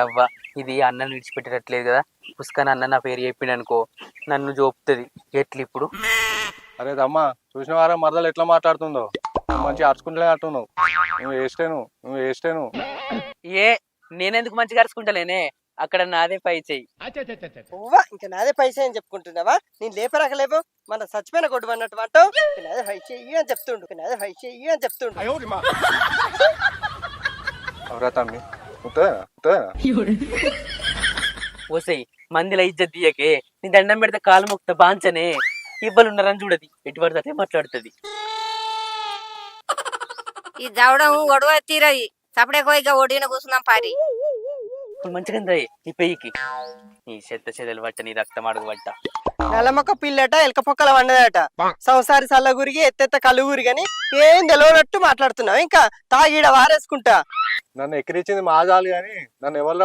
అవ్వ ఇది అన్నను విడిచిపెట్టేటట్లేదు కదా. పుష్కన్ అన్న నా పేరు చెప్పిండు అనుకో నన్ను జోపుతుంది. ఎట్లు ఇప్పుడు? అరే దమ్మా చూసిన వారా మరదలు ఎట్లా మాట్లాడుతుందో. నువ్వు మంచిగా అరుచుకుంటూనే అంటున్నావు. నువ్వు వేస్టేను. ఏ నేనెందుకు మంచిగా అరుచుకుంటలేనే? అక్కడ నాదే పై చెయ్యి. ఇంకా నాదే పైసా అని చెప్పుకుంటున్నావా? నేను లేపరాక లేవు మన చచ్చిపోయిన కొట్టు అన్నట్టు అంటావు. నాదే పై చెయ్యి అని చెప్తుండు, నాదే పై చెయ్యి అని చెప్తుండు. అవరా తమ్మి ఓసై మందిల ఇజ్జత్ తీయకే. నీ దండం పెడితే కాలు మొక్త బాంచనే. ఇవ్వలు ఉన్నారని చూడది, ఎటు పడితే మాట్లాడుతుంది. ఈ దవడం ఒడవ తీరది. సపడే కోయిగా ఒడిన కూర్చున్నాం పారి. ఇప్పుడు మంచిగా ఉందాయి నీ పెయ్యికి. నీ చెత్త చెదలు పట్ట, నీ రక్తం అడుగు పట్ట. నల్లమొక్క పిల్లట ఎలక పొక్కల వండదట. సంసారి సల్లగురికి ఎత్తెత్త కలుగురి గాని ఏం తెలియనట్టు మాట్లాడుతున్నావు. ఇంకా తాగిడ వారేసుకుంటా. నన్ను ఎక్కిరించింది మాజాలు కానీ నన్ను ఎవరు